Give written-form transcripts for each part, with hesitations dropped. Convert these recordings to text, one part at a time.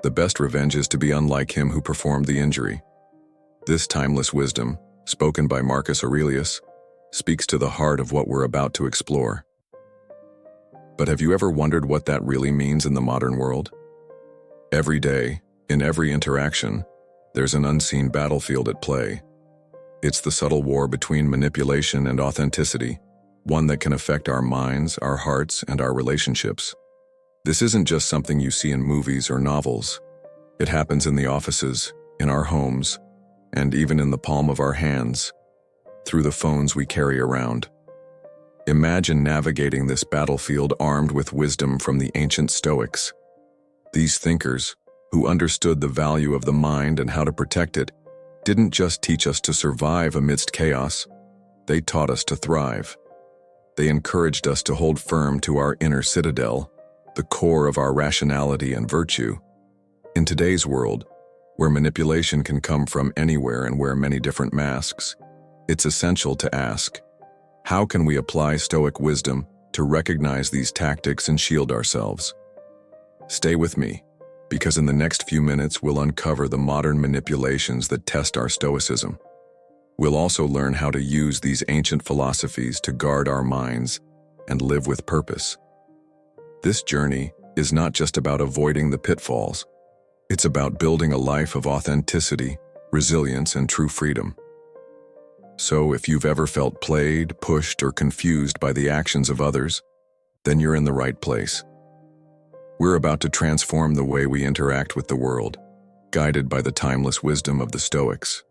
The best revenge is to be unlike him who performed the injury. This timeless wisdom, spoken by Marcus Aurelius, speaks to the heart of what we're about to explore. But have you ever wondered what that really means in the modern world? Every day, in every interaction, there's an unseen battlefield at play. It's the subtle war between manipulation and authenticity, one that can affect our minds, our hearts, and our relationships. This isn't just something you see in movies or novels. It happens in the offices, in our homes, and even in the palm of our hands, through the phones we carry around. Imagine navigating this battlefield armed with wisdom from the ancient Stoics. These thinkers, who understood the value of the mind and how to protect it, didn't just teach us to survive amidst chaos, they taught us to thrive. They encouraged us to hold firm to our inner citadel, the core of our rationality and virtue. In today's world, where manipulation can come from anywhere and wear many different masks, it's essential to ask, how can we apply Stoic wisdom to recognize these tactics and shield ourselves? Stay with me, because in the next few minutes we'll uncover the modern manipulations that test our Stoicism. We'll also learn how to use these ancient philosophies to guard our minds and live with purpose. This journey is not just about avoiding the pitfalls. It's about building a life of authenticity, resilience, and true freedom. So if you've ever felt played, pushed, or confused by the actions of others, then you're in the right place. We're about to transform the way we interact with the world, guided by the timeless wisdom of the Stoics.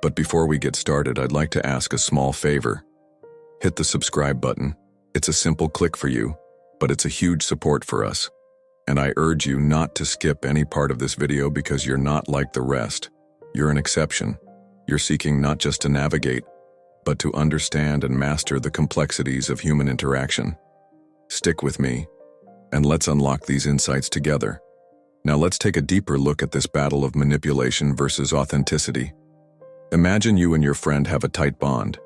But before we get started, I'd like to ask a small favor. Hit the subscribe button. It's a simple click for you, but it's a huge support for us. And I urge you not to skip any part of this video because you're not like the rest. You're an exception. You're seeking not just to navigate, but to understand and master the complexities of human interaction. Stick with me, and let's unlock these insights together. Now let's take a deeper look at this battle of manipulation versus authenticity. Imagine you and your friend have a tight bond.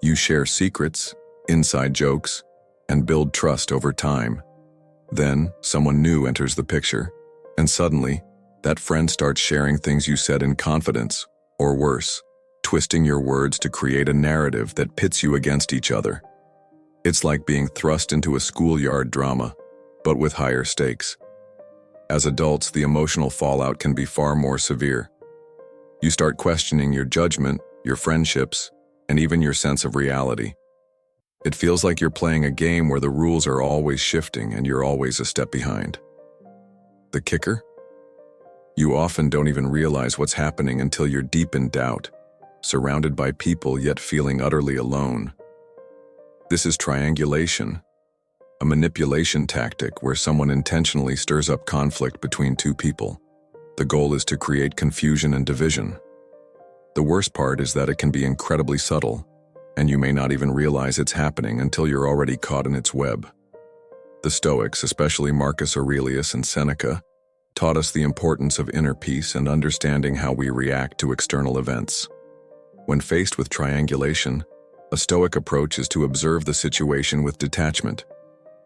You share secrets, inside jokes, and build trust over time. Then, someone new enters the picture, and suddenly, that friend starts sharing things you said in confidence, or worse, twisting your words to create a narrative that pits you against each other. It's like being thrust into a schoolyard drama, but with higher stakes. As adults, the emotional fallout can be far more severe. You start questioning your judgment, your friendships, and even your sense of reality. It feels like you're playing a game where the rules are always shifting and you're always a step behind. The kicker? You often don't even realize what's happening until you're deep in doubt, surrounded by people yet feeling utterly alone. This is triangulation, a manipulation tactic where someone intentionally stirs up conflict between two people. The goal is to create confusion and division. The worst part is that it can be incredibly subtle, and you may not even realize it's happening until you're already caught in its web. The Stoics, especially Marcus Aurelius and Seneca, taught us the importance of inner peace and understanding how we react to external events. When faced with triangulation, a Stoic approach is to observe the situation with detachment,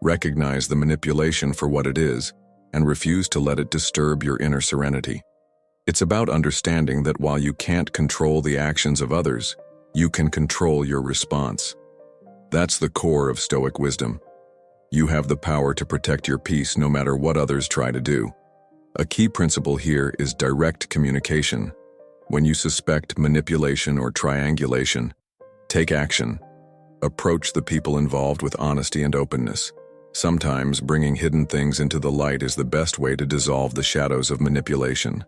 recognize the manipulation for what it is, and refuse to let it disturb your inner serenity. It's about understanding that while you can't control the actions of others, you can control your response. That's the core of Stoic wisdom. You have the power to protect your peace no matter what others try to do. A key principle here is direct communication. When you suspect manipulation or triangulation, take action. Approach the people involved with honesty and openness. Sometimes bringing hidden things into the light is the best way to dissolve the shadows of manipulation.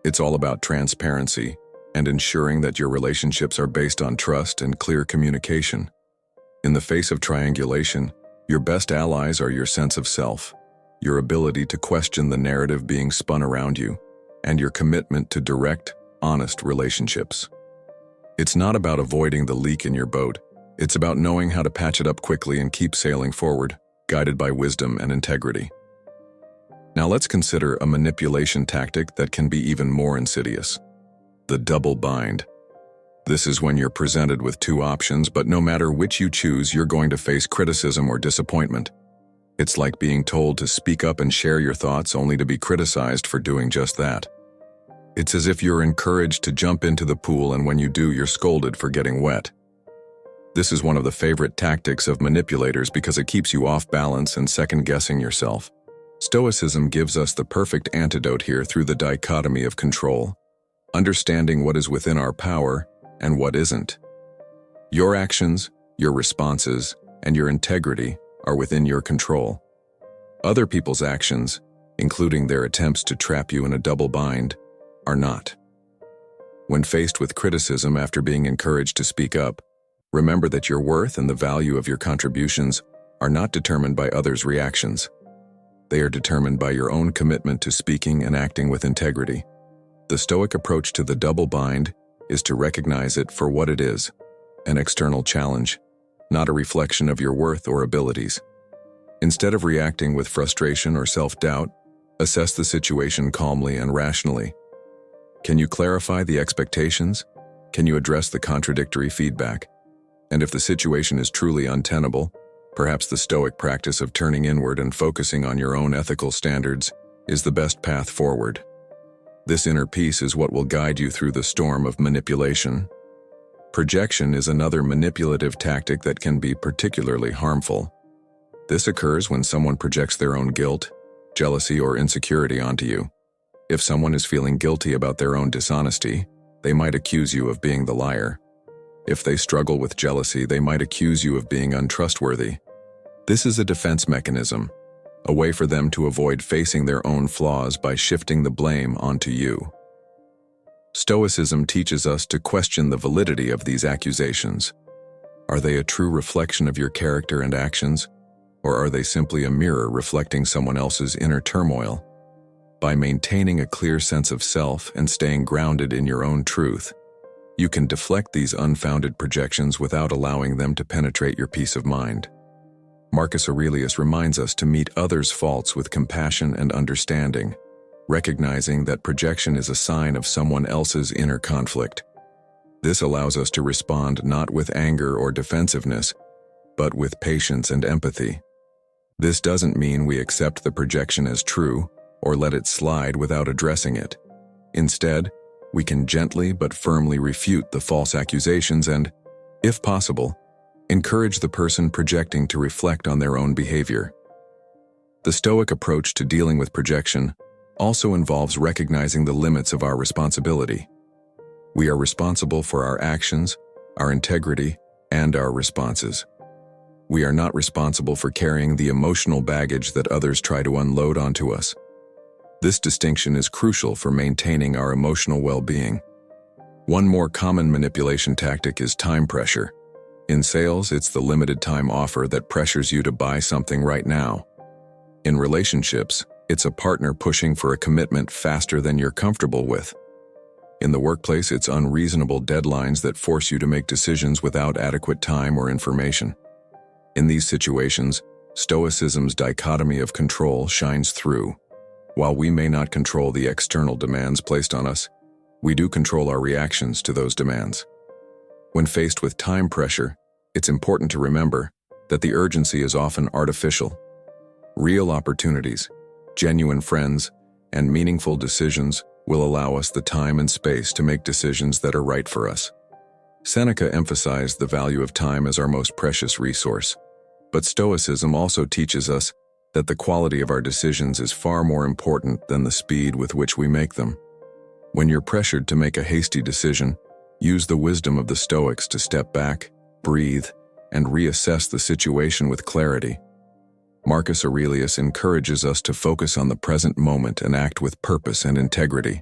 It's all about transparency and ensuring that your relationships are based on trust and clear communication. In the face of triangulation, your best allies are your sense of self, your ability to question the narrative being spun around you, and your commitment to direct, honest relationships. It's not about avoiding the leak in your boat. It's about knowing how to patch it up quickly and keep sailing forward, guided by wisdom and integrity. Now let's consider a manipulation tactic that can be even more insidious. The double bind. This is when you're presented with two options, but no matter which you choose, you're going to face criticism or disappointment. It's like being told to speak up and share your thoughts only to be criticized for doing just that. It's as if you're encouraged to jump into the pool, and when you do, you're scolded for getting wet. This is one of the favorite tactics of manipulators because it keeps you off balance and second-guessing yourself. Stoicism gives us the perfect antidote here through the dichotomy of control, understanding what is within our power and what isn't. Your actions, your responses, and your integrity are within your control. Other people's actions, including their attempts to trap you in a double bind, are not. When faced with criticism after being encouraged to speak up, remember that your worth and the value of your contributions are not determined by others' reactions. They are determined by your own commitment to speaking and acting with integrity. The Stoic approach to the double bind is to recognize it for what it is, an external challenge, not a reflection of your worth or abilities. Instead of reacting with frustration or self-doubt, assess the situation calmly and rationally. Can you clarify the expectations? Can you address the contradictory feedback? And if the situation is truly untenable, perhaps the Stoic practice of turning inward and focusing on your own ethical standards is the best path forward. This inner peace is what will guide you through the storm of manipulation. Projection is another manipulative tactic that can be particularly harmful. This occurs when someone projects their own guilt, jealousy, or insecurity onto you. If someone is feeling guilty about their own dishonesty, they might accuse you of being the liar. If they struggle with jealousy, they might accuse you of being untrustworthy. This is a defense mechanism, a way for them to avoid facing their own flaws by shifting the blame onto you. Stoicism teaches us to question the validity of these accusations. Are they a true reflection of your character and actions, or are they simply a mirror reflecting someone else's inner turmoil? By maintaining a clear sense of self and staying grounded in your own truth, you can deflect these unfounded projections without allowing them to penetrate your peace of mind. Marcus Aurelius reminds us to meet others' faults with compassion and understanding, recognizing that projection is a sign of someone else's inner conflict. This allows us to respond not with anger or defensiveness, but with patience and empathy. This doesn't mean we accept the projection as true or let it slide without addressing it. Instead, we can gently but firmly refute the false accusations and, if possible, encourage the person projecting to reflect on their own behavior. The Stoic approach to dealing with projection also involves recognizing the limits of our responsibility. We are responsible for our actions, our integrity, and our responses. We are not responsible for carrying the emotional baggage that others try to unload onto us. This distinction is crucial for maintaining our emotional well-being. One more common manipulation tactic is time pressure. In sales, it's the limited time offer that pressures you to buy something right now. In relationships, it's a partner pushing for a commitment faster than you're comfortable with. In the workplace, it's unreasonable deadlines that force you to make decisions without adequate time or information. In these situations, Stoicism's dichotomy of control shines through. While we may not control the external demands placed on us, we do control our reactions to those demands. When faced with time pressure, it's important to remember that the urgency is often artificial. Real opportunities, genuine friends, and meaningful decisions will allow us the time and space to make decisions that are right for us. Seneca emphasized the value of time as our most precious resource, but Stoicism also teaches us that the quality of our decisions is far more important than the speed with which we make them. When you're pressured to make a hasty decision, use the wisdom of the Stoics to step back, breathe, and reassess the situation with clarity. Marcus Aurelius encourages us to focus on the present moment and act with purpose and integrity.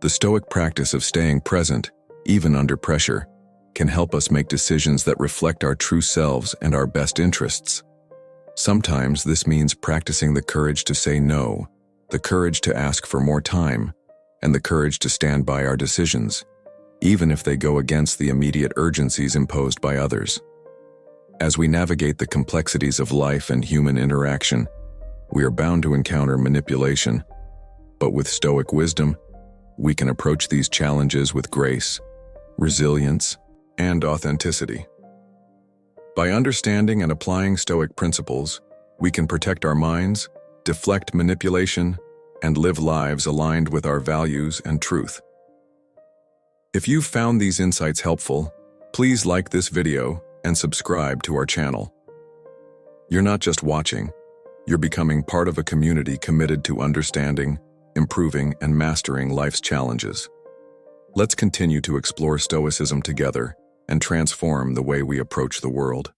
The Stoic practice of staying present, even under pressure, can help us make decisions that reflect our true selves and our best interests. Sometimes this means practicing the courage to say no, the courage to ask for more time, and the courage to stand by our decisions, even if they go against the immediate urgencies imposed by others. As we navigate the complexities of life and human interaction, we are bound to encounter manipulation, but with Stoic wisdom, we can approach these challenges with grace, resilience, and authenticity. By understanding and applying Stoic principles, we can protect our minds, deflect manipulation, and live lives aligned with our values and truth. If you've found these insights helpful, please like this video and subscribe to our channel. You're not just watching, you're becoming part of a community committed to understanding, improving, and mastering life's challenges. Let's continue to explore Stoicism together and transform the way we approach the world.